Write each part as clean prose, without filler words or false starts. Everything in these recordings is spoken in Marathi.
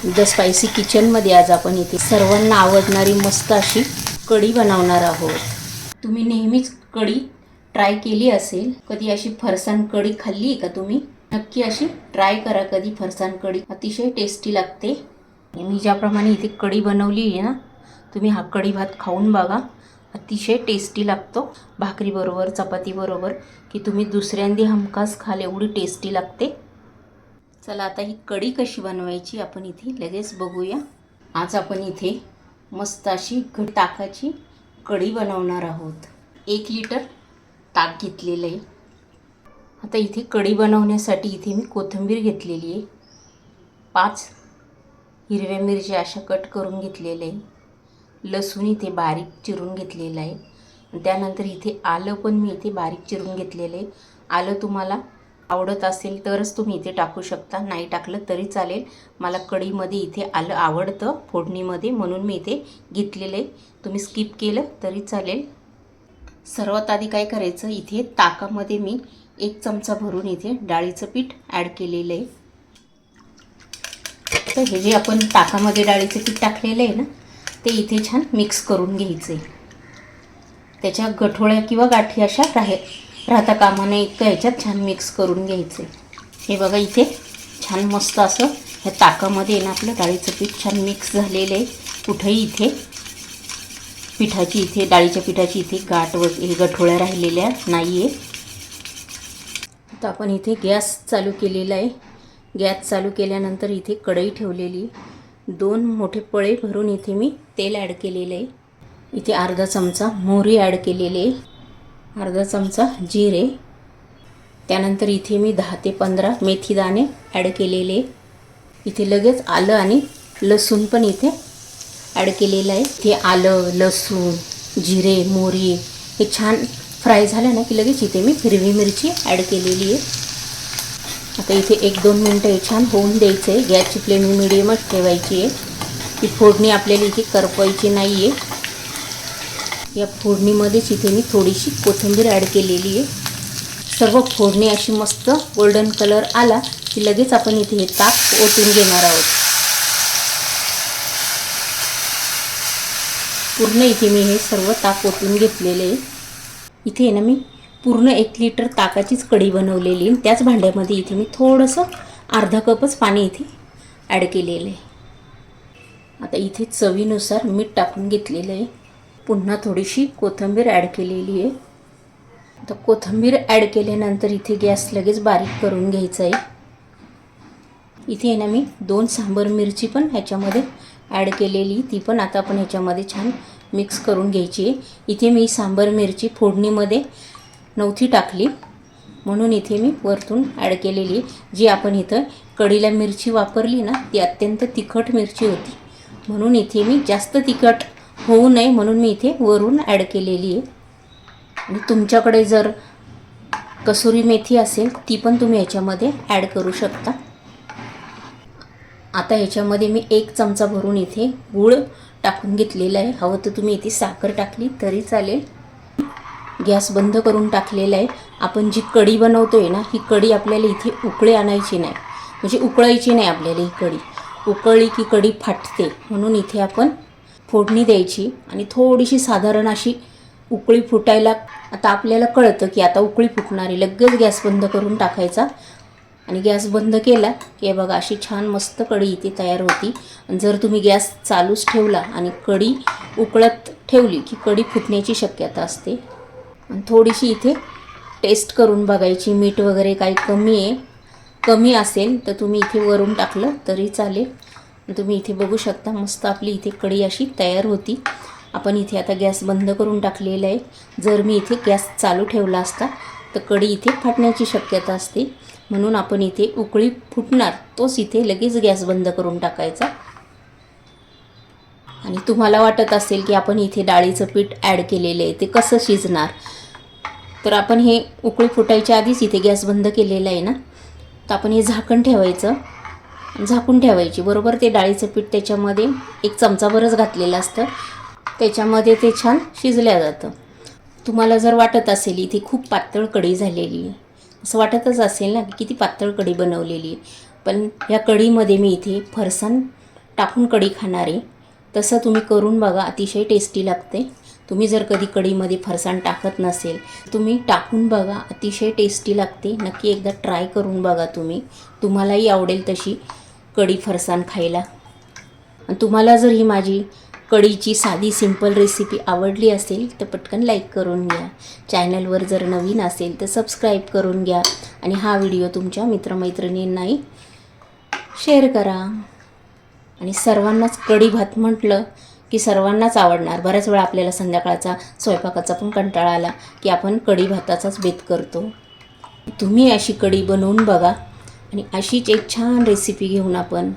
द स्पायसी किचनमध्ये आज आपण इथे सर्वांना आवडणारी मस्त अशी कढी बनवणार आहोत. तुम्ही नेहमीच कढी ट्राय केली असेल, कधी अशी फरसाण कढी खाल्ली आहे का तुम्ही? नक्की अशी ट्राय करा कधी फरसाण कढी, अतिशय टेस्टी लागते. मी ज्याप्रमाणे इथे कढी बनवली आहे ना, तुम्ही हा कढी भात खाऊन बघा, अतिशय टेस्टी लागतो. भाकरीबरोबर, चपातीबरोबर की तुम्ही दुसऱ्यांदी हमखास खाल एवढी टेस्टी लागते. चला आता ही कढी कशी बनवायची आपण इथे लगेच बघूया. आज आपण इथे मस्त अशी ताकाची कढी बनवणार आहोत. 1 लिटर ताक घेतलेलं आहे. आता इथे कढी बनवण्यासाठी इथे मी कोथिंबीर घेतलेली आहे. 5 हिरव्या मिरच्या अशा कट करून घेतलेल्या आहे. लसूण इथे बारीक चिरून घेतलेलं आहे. त्यानंतर इथे आलं पण मी इथे बारीक चिरून घेतलेलं आहे. आलं तुम्हाला आवडत असेल तरच तुम्ही इथे टाकू शकता, नाही टाकलं तरी चालेल. मला कढीमध्ये इथे आलं आवडतं फोडणीमध्ये, म्हणून मी इथे घेतलेलं आहे. तुम्ही स्किप केलं तरी चालेल. सर्वात आधी काय करायचं, इथे ताकामध्ये मी 1 चमचा भरून इथे डाळीचं पीठ ॲड केलेलं आहे. तर हे जे आपण ताकामध्ये डाळीचं पीठ टाकलेलं आहे ना, ते इथे छान मिक्स करून घ्यायचं आहे. त्याच्या गठोळ्या किंवा गाठी अशा राहता कामा नये इतकं ह्याच्यात छान मिक्स करून घ्यायचं आहे. हे बघा इथे छान मस्त असं ह्या ताकामध्ये ना आपलं डाळीचं पीठ छान मिक्स झालेलं आहे. कुठेही इथे पिठाची इथे डाळीच्या पिठाची इथे गाठ व गठोळ्या राहिलेल्या नाही आहे. आता आपण इथे गॅस चालू केलेला आहे. गॅस चालू केल्यानंतर इथे कढई ठेवलेली. 2 मोठे पळे भरून इथे मी तेल ॲड केलेलं आहे. इथे अर्धा चमचा मोहरी ॲड केलेली आहे, अर्धा चमचा जिरे. त्यानंतर इथे मी 10 ते 15 मेथीदाणे ॲड केलेले. इथे लगेच आलं आणि लसूण पण इथे ॲड केलेलं आहे. इथे आलं, लसूण, जिरे, मोहरी हे छान फ्राय झालं ना की लगेच इथे मी हिरवी मिरची ॲड केलेली आहे. आता इथे 1-2 मिनटं हे छान होऊन द्यायचं आहे. गॅसची फ्लेम मिडियमच ठेवायची आहे. ही फोडणी आपल्याला इथे करपायची नाही आहे. या फोडणीमध्येच इथे मी थोडीशी कोथिंबीर ॲड केलेली आहे. सर्व फोडणी अशी मस्त गोल्डन कलर आला की लगेच आपण इथे हे ताक ओतून घेणार आहोत. पूर्ण इथे मी हे सर्व ताक ओतून घेतलेले आहे. इथे ना मी पूर्ण 1 लिटर ताकाचीच कढी बनवलेली आहे. त्याच भांड्यामध्ये इथे मी थोडंसं अर्धा कपच पाणी इथे ॲड केलेलं आहे. आता इथे चवीनुसार मीठ टाकून घेतलेलं आहे. पुन्हा थोडीशी कोथिंबीर ॲड केलेली आहे. आता कोथिंबीर ॲड केल्यानंतर इथे गॅस लगेच बारीक करून घ्यायचा आहे. इथे ना मी 2 सांबर मिरची पण ह्याच्यामध्ये ॲड केलेली, ती पण आता आपण ह्याच्यामध्ये छान मिक्स करून घ्यायची आहे. इथे मी सांबर मिरची फोडणीमध्ये नव्हती टाकली, म्हणून इथे मी वरतून ॲड केलेली. जी आपण इथं कढीला मिरची वापरली ना, ती अत्यंत तिखट मिरची होती, म्हणून इथे मी जास्त तिखट होऊ नये म्हणून मी इथे वरून ॲड केलेली आहे. आणि तुमच्याकडे जर कसुरी मेथी असेल ती पण तुम्ही ह्याच्यामध्ये ॲड करू शकता. आता ह्याच्यामध्ये मी 1 चमचा भरून इथे गूळ टाकून घेतलेला आहे. हवं तर तुम्ही इथे साखर टाकली तरी चालेल. गॅस बंद करून टाकलेला आहे. आपण जी कढी बनवतो आहे ना, ही कढी आपल्याला इथे उकळी आणायची नाही, म्हणजे उकळायची नाही आपल्याला. ही कढी उकळली की कढी फाटते, म्हणून इथे आपण फोडणी द्यायची आणि थोडीशी साधारण अशी उकळी फुटायला, आता आपल्याला कळतं की आता उकळी फुटणार आहे, लगेच गॅस बंद करून टाकायचा. आणि गॅस बंद केला की बघा अशी छान मस्त कढी इथे तयार होती. आणि जर तुम्ही गॅस चालूच ठेवला आणि कढी उकळत ठेवली की कढी फुटण्याची शक्यता असते. आणि थोडीशी इथे टेस्ट करून बघायची, मीठ वगैरे काही कमी असेल तर तुम्ही इथे वरून टाकलं तरी चालेल. तुम्ही इथे बघू शकता मस्त आपली इथे कढी अशी तयार होती. आपण इथे आता गॅस बंद करून टाकलेला आहे. जर मी इथे गॅस चालू ठेवला असता तर कढी इथे फाटण्याची शक्यता असते, म्हणून आपण इथे उकळी फुटणार तोच इथे लगेच गॅस बंद करून टाकायचा. आणि तुम्हाला वाटत असेल की आपण इथे डाळीचं पीठ ॲड केलेलं आहे, ते कसं शिजणार, तर आपण हे उकळी फुटायच्या आधीच इथे गॅस बंद केलेला आहे ना, तर आपण हे झाकण ठेवायचं, झाकून ठेवायची. बरोबर ते डाळीचं पीठ त्याच्यामध्ये 1 चमचाभरच घातलेलं असतं, त्याच्यामध्ये ते छान शिजल्या जातं. तुम्हाला जर वाटत असेल इथे खूप पातळ कढी झालेली आहे, असं वाटतच असेल ना की किती पातळ कढी बनवलेली आहे, पण या कढीमध्ये मी इथे फरसाण टाकून कढी खाणार आहे, तसं तुम्ही करून बघा, अतिशय टेस्टी लागते. तुम्ही जर कधी कढीमध्ये फरसाण टाकत नसेल, तुम्ही टाकून बघा, अतिशय टेस्टी लागते. नक्की एकदा ट्राय करून बघा तुम्ही, तुम्हालाही आवडेल तशी कढी फरसाण खायला. आणि तुम्हाला जर ही माझी कढीची साधी सिंपल रेसिपी आवडली असेल तर पटकन लाईक करून घ्या. चॅनलवर जर नवीन असेल तर सबस्क्राईब करून घ्या आणि हा व्हिडिओ तुमच्या मित्रमैत्रिणींनाही शेअर करा. आणि सर्वांनाच कढी भात म्हटलं की सर्वांनाच आवडणार. बऱ्याच वेळा आपल्याला संध्याकाळचा स्वयंपाकाचा पण कंटाळा आला की आपण कढी भाताचाच बेत करतो. तुम्ही अशी कढी बनवून बघा आणि अशीच एक छान रेसिपी घेऊन आपण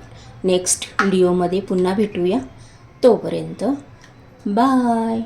नेक्स्ट व्हिडिओमध्ये पुन्हा भेटूया. तोपर्यंत बाय.